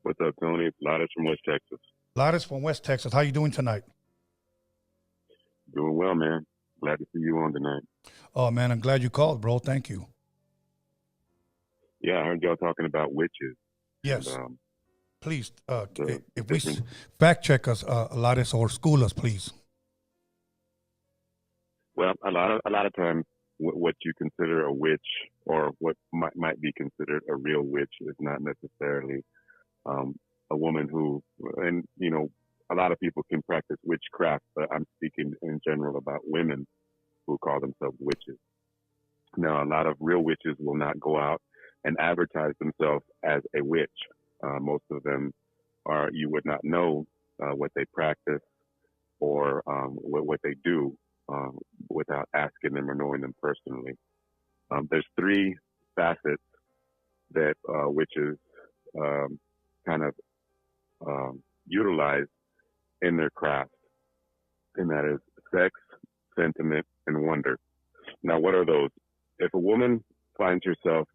What's up, Tony? It's Lotus from West Texas. Lotus from West Texas. How you doing tonight? Doing well, man. Glad to see you on tonight. Oh, man, I'm glad you called, bro. Thank you. Yeah, I heard y'all talking about witches. Yes. And, please, if we fact check us, Lotus, or school us, please. Well, a lot of times, what you consider a witch or what might be considered a real witch is not necessarily a woman who, and you know, a lot of people can practice witchcraft, but I'm speaking in general about women who call themselves witches. Now, a lot of real witches will not go out and advertise themselves as a witch. Most of them are, you would not know what they practice or what they do without asking them or knowing them personally. There's three facets that witches kind of utilize in their craft, and that is sex, sentiment, and wonder. Now, what are those? If a woman finds herself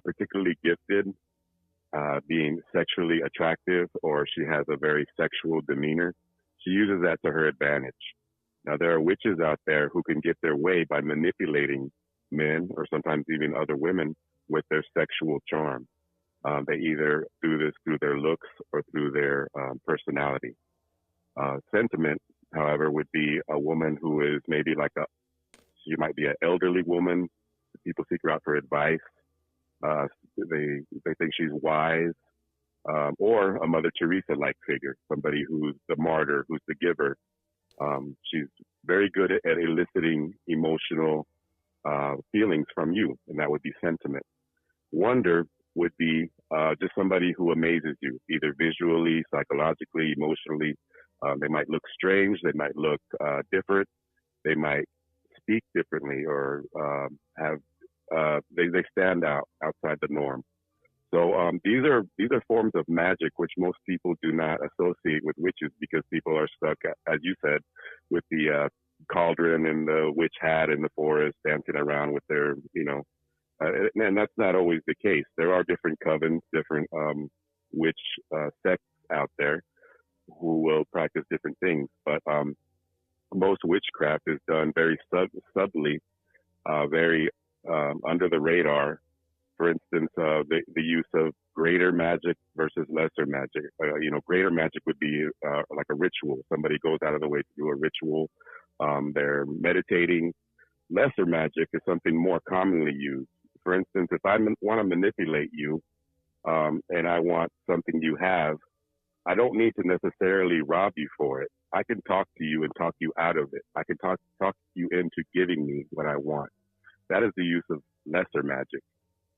particularly gifted, being sexually attractive, or she has a very sexual demeanor, she uses that to her advantage. Now, there are witches out there who can get their way by manipulating men or sometimes even other women with their sexual charm. They either do this through their looks or through their personality. Sentiment, however, would be a woman who is maybe she might be an elderly woman. People seek her out for advice. They think she's wise, or a Mother Teresa-like figure, somebody who's the martyr, who's the giver. She's very good at eliciting emotional feelings from you, and that would be sentiment. Wonder would be just somebody who amazes you, either visually, psychologically, emotionally. They might look strange. They might look different. They might speak differently, or they stand out outside the norm. So these are forms of magic which most people do not associate with witches, because people are stuck, as you said, with the cauldron and the witch hat in the forest, dancing around with their, and that's not always the case. There are different covens, different witch sects out there who will practice different things, but most witchcraft is done very subtly, very under the radar. For instance, the use of greater magic versus lesser magic. Greater magic would be like a ritual. Somebody goes out of the way to do a ritual. They're meditating. Lesser magic is something more commonly used. For instance, if I want to manipulate you and I want something you have, I don't need to necessarily rob you for it. I can talk to you and talk you out of it. I can talk you into giving me what I want. That is the use of lesser magic.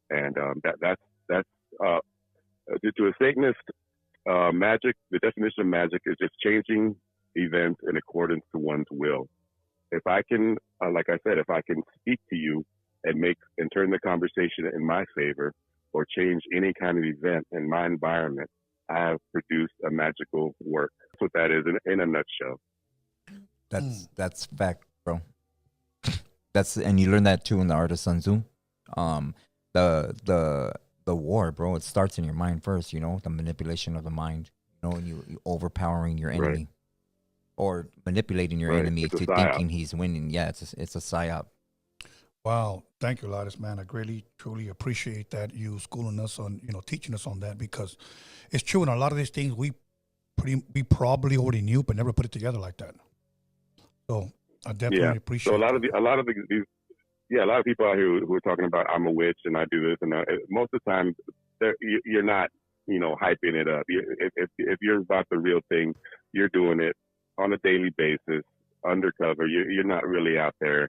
And that's to a Satanist, magic. The definition of magic is just changing events in accordance to one's will. If I can, like I said, if I can speak to you and turn the conversation in my favor, or change any kind of event in my environment, I have produced a magical work. That's what that is in a nutshell. That's fact, bro. And you learn that too in the art of Sun Tzu. The war, bro, it starts in your mind first, the manipulation of the mind, you overpowering your enemy, right, or manipulating your enemy to thinking he's winning. Yeah, it's a psyop. Wow. Thank you, Lotus, man. I really, truly appreciate that you schooling us on, teaching us on that, because it's true. And a lot of these things we probably already knew, but never put it together like that. So I definitely appreciate So a lot of these, a lot of people out here who are talking about, I'm a witch and I do this, and most of the time you're not, hyping it up. If you're about the real thing, you're doing it on a daily basis, undercover. You're not really out there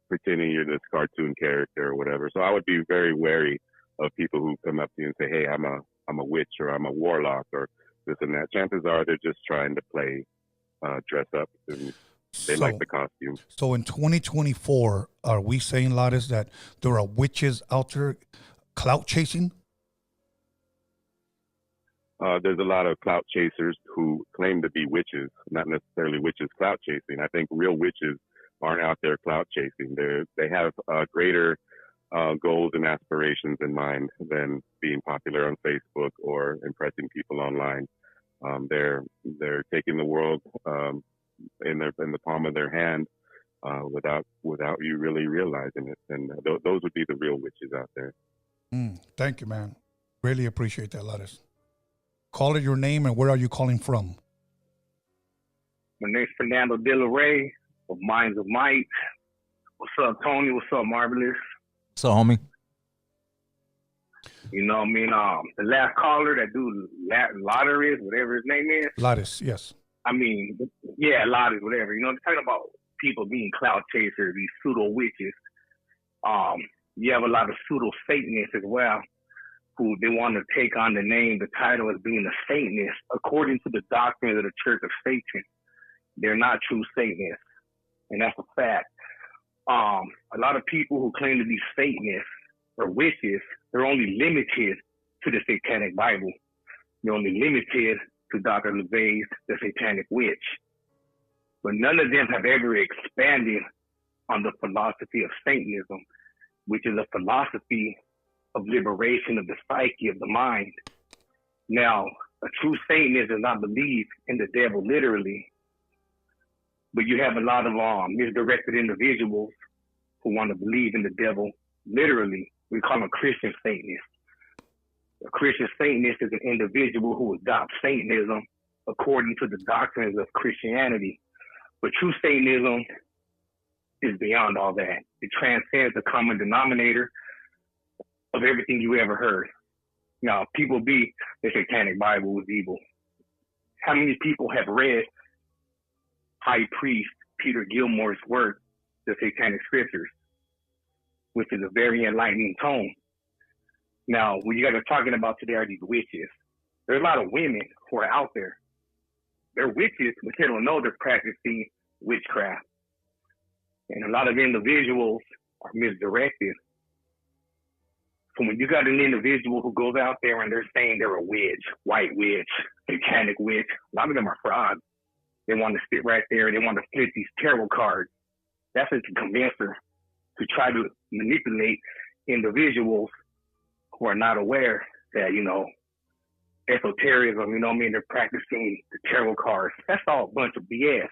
pretending you're this cartoon character or whatever. So I would be very wary of people who come up to you and say, "Hey, I'm a witch," or "I'm a warlock," or this and that. Chances are they're just trying to play, dress up, and they like the costume. So in 2024, are we saying, Lotus, that there are witches out there clout chasing? There's a lot of clout chasers who claim to be witches, not necessarily witches clout chasing. I think real witches aren't out there clout chasing. They have greater goals and aspirations in mind than being popular on Facebook or impressing people online. They're taking the world in the palm of their hand without you really realizing it. And those would be the real witches out there. Thank you, man. Really appreciate that, Lattice. Call it your name and where are you calling from? My name's Fernando De La Rey of Minds of Might. What's up, Tony? What's up, Marvelous? So, homie. You know what I mean? The last caller, that dude, Lattice, whatever his name is. Lattice, yes. I mean, yeah, Lattice, whatever. You know, they're talking about people being clout chasers, these pseudo witches. You have a lot of pseudo Satanists as well, who they want to take on the name, the title as being a Satanist. According to the doctrine of the Church of Satan, they're not true Satanists, and that's a fact. A lot of people who claim to be Satanists or witches, they're only limited to the Satanic Bible. They're only limited to Dr. LeVay's The Satanic Witch. But none of them have ever expanded on the philosophy of Satanism, which is a philosophy of liberation of the psyche, of the mind. Now, a true Satanist does not believe in the devil literally, but you have a lot of misdirected individuals who want to believe in the devil literally. We call them Christian Satanists. A Christian Satanist is an individual who adopts Satanism according to the doctrines of Christianity. But true Satanism is beyond all that. It transcends the common denominator of everything you ever heard. Now, people be the Satanic Bible is evil. How many people have read High Priest Peter Gilmore's work, The Satanic Scriptures, which is a very enlightening tome? Now, what you guys are talking about today are these witches. There's a lot of women who are out there. They're witches, but they don't know they're practicing witchcraft. And a lot of individuals are misdirected. So when you got an individual who goes out there and they're saying they're a witch, white witch, satanic witch, a lot of them are frauds. They want to sit right there. They want to flip these tarot cards. That's to convince her to try to manipulate individuals who are not aware that, you know, esotericism, you know what I mean, they're practicing the tarot cards. That's all a bunch of BS.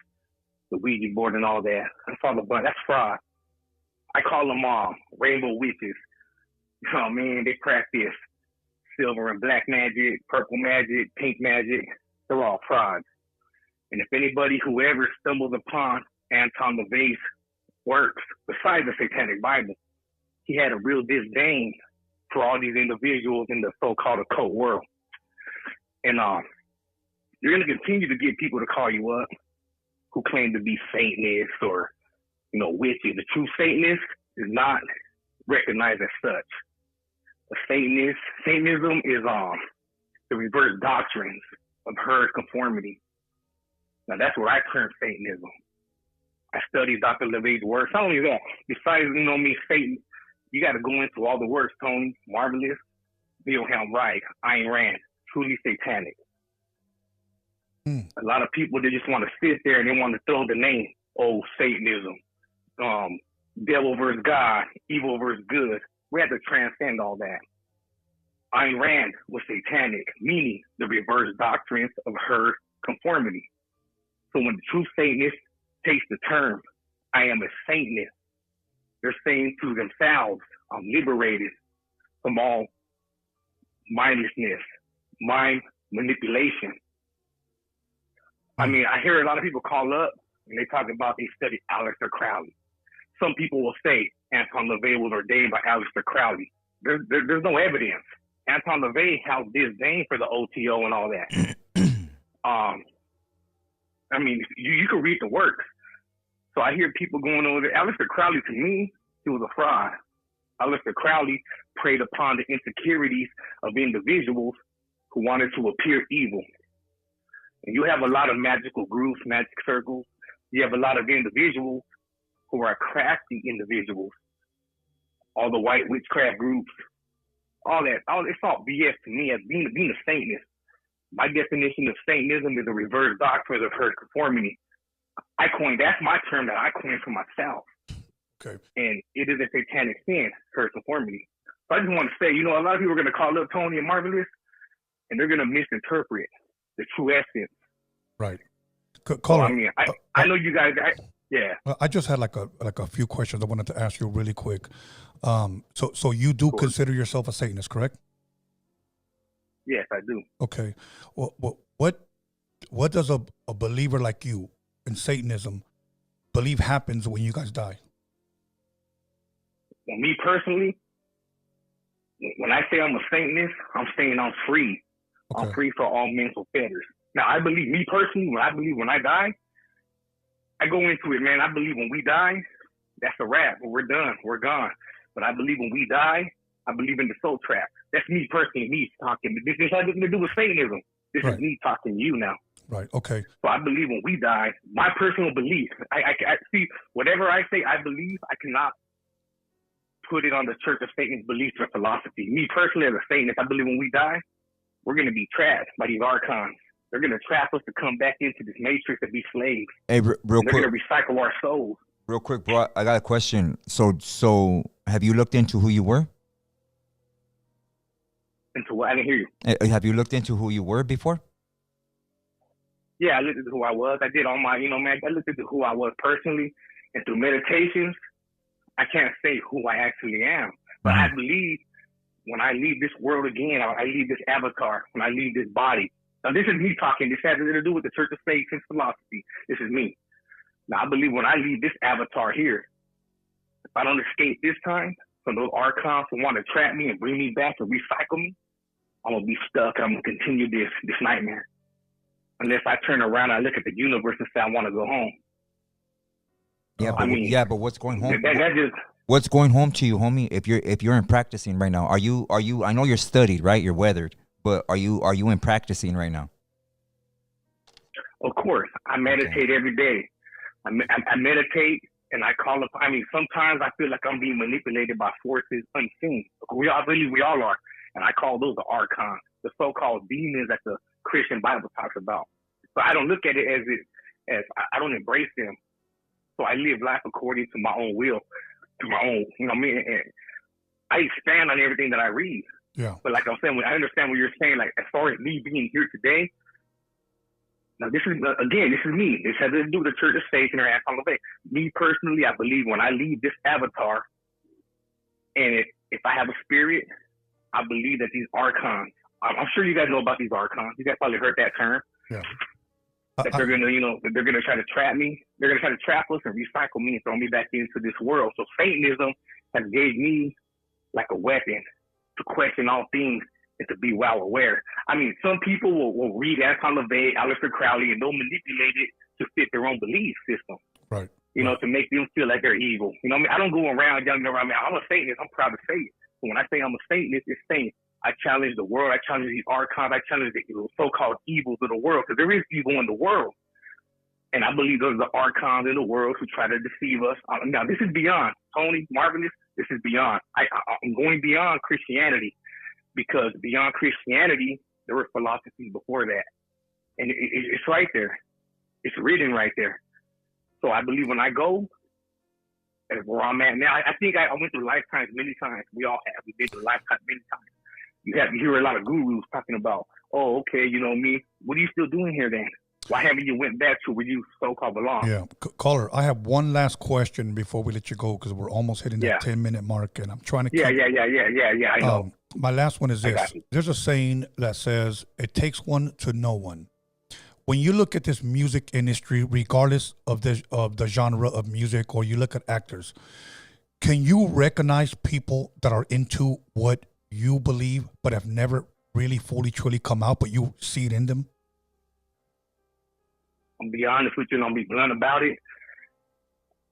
The Ouija board and all that. That's all a bunch. That's fraud. I call them rainbow witches. You know what I mean? They practice silver and black magic, purple magic, pink magic. They're all frauds. And if anybody who ever stumbles upon Anton LaVey's works, besides the Satanic Bible, he had a real disdain for all these individuals in the so-called occult world. And you're going to continue to get people to call you up who claim to be Satanists or, you know, witches. The true Satanist is not recognized as such. A Satanist, Satanism is the reverse doctrines of herd conformity. Now that's what I term Satanism. I studied Dr. LeVay's works. Not only that, besides, you know me, Satan, you got to go into all the works, Tony, Marvelous, Wilhelm Reich, Ayn Rand, truly satanic. A lot of people, they just want to sit there and they want to throw the name, oh, Satanism, devil versus God, evil versus good. We have to transcend all that. Ayn Rand was satanic, meaning the reverse doctrines of herd conformity. So when the true Satanists takes the term, I am a Satanist, they're saying to themselves, I'm liberated from all mindlessness, mind manipulation. I mean, I hear a lot of people call up and they talk about they studied Aleister Crowley. Some people will say Anton LaVey was ordained by Aleister Crowley. There's no evidence. Anton LaVey has disdain for the OTO and all that. I mean, you can read the works. So I hear people going over there. Aleister Crowley, to me, he was a fraud. Aleister Crowley preyed upon the insecurities of individuals who wanted to appear evil. And you have a lot of magical groups, magic circles. You have a lot of individuals who are crafty individuals. All the white witchcraft groups, all that, it's all BS to me as being a Satanist. My definition of Satanism is a reverse doctrine of herd conformity. That's my term that I coined for myself. Okay. And it is a satanic sin, herd conformity. So I just want to say, you know, a lot of people are going to call up Tony and Marvelous, and they're going to misinterpret the true essence. Right. So, I mean, I know you guys. Yeah. I just had like a few questions I wanted to ask you really quick. So you do consider yourself a Satanist, correct? Yes, I do. Okay. Well, what does a believer like you in Satanism believe happens when you guys die? Well, me personally, when I say I'm a Satanist, I'm saying I'm free. Okay. I'm free for all mental fetters. Now, I believe, me personally, when I die, I go into it, man. I believe when we die, that's a wrap. We're done. We're gone. But I believe when we die, I believe in the soul trap. That's me personally, me talking. This has nothing to do with Satanism. This is me talking to you now. Right. Okay. So I believe when we die, my personal belief, I see, whatever I say I believe, I cannot put it on the Church of Satan's beliefs or philosophy. Me personally, as a Satanist, I believe when we die, we're going to be trapped by these archons. They're going to trap us to come back into this matrix and be slaves. Hey, real quick. They're going to recycle our souls. Real quick, bro, I got a question. So have you looked into who you were? Into what? I didn't hear you. Have you looked into who you were before? Yeah, I looked into who I was. I did all my, I looked into who I was personally. And through meditations, I can't say who I actually am. But I believe when I leave this world again, I leave this avatar, when I leave this body. Now, this is me talking. This has nothing to do with the Church of Satan's philosophy. This is me. Now, I believe when I leave this avatar here, if I don't escape this time from those archons who want to trap me and bring me back and recycle me, I'm going to be stuck. I'm going to continue this nightmare. Unless I turn around and I look at the universe and say, I want to go home. Yeah, but what's going home? That just, what's going home to you, homie? If you're in practicing right now, are you? I know you're studied, right? You're weathered, but are you in practicing right now? Of course, I meditate every day. I meditate and I call up. I mean, sometimes I feel like I'm being manipulated by forces unseen. We all are, and I call those the archons, the so-called demons that the Christian Bible talks about. So I don't look at it as I don't embrace them. So I live life according to my own will, to my own, and I expand on everything that I read. Yeah. But like I'm saying, I understand what you're saying. Like as far as me being here today, now this is me. This has nothing to do with the Church of Satan or on the way. Me personally, I believe when I leave this avatar, and if I have a spirit, I believe that these archons. I'm sure you guys know about these archons. You guys probably heard that term. Yeah. That they're gonna try to trap me. They're gonna try to trap us and recycle me and throw me back into this world. So Satanism has gave me like a weapon to question all things and to be well aware. I mean, some people will read Anton LaVey, Aleister Crowley, and they'll manipulate it to fit their own belief system. Right. To make them feel like they're evil. I don't go around yelling around. I'm a Satanist. I'm proud to say it. But when I say I'm a Satanist, it's saying I challenge the world. I challenge these archons. I challenge the so-called evils of the world, because there is evil in the world. And I believe those are the archons in the world who try to deceive us. Now, this is beyond. Tony, Marvelous, this is beyond. I'm going beyond Christianity, because beyond Christianity, there were philosophies before that. And it's right there. It's written right there. So I believe when I go, where I'm at now, I think I went through lifetimes many times. We all have. We've been through lifetimes many times. You hear a lot of gurus talking about, oh, okay, me. What are you still doing here then? Why haven't you went back to where you so-called belong? Yeah. Caller, I have one last question before we let you go, because we're almost hitting that 10-minute mark, and I'm trying to keep... Yeah, I know. My last one is this. There's a saying that says, it takes one to know one. When you look at this music industry, regardless of the genre of music, or you look at actors, can you recognize people that are into what you believe but have never really fully truly come out, but you see it in them? I'm gonna be honest with you, and I'll be blunt about it.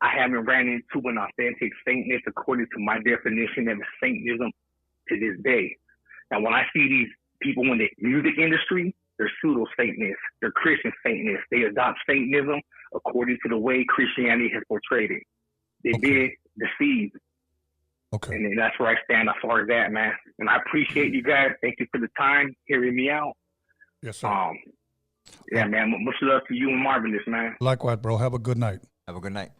I haven't ran into an authentic Satanist according to my definition of Satanism to this day. Now, when I see these people in the music industry, they're pseudo-Satanists. They're Christian Satanists. They adopt Satanism according to the way Christianity has portrayed it. They did deceive. Okay. And that's where I stand as far as that, man. And I appreciate you guys. Thank you for the time hearing me out. Yes, sir. Yeah, man. Much love to you and Marvelous, man. Likewise, bro. Have a good night. Have a good night.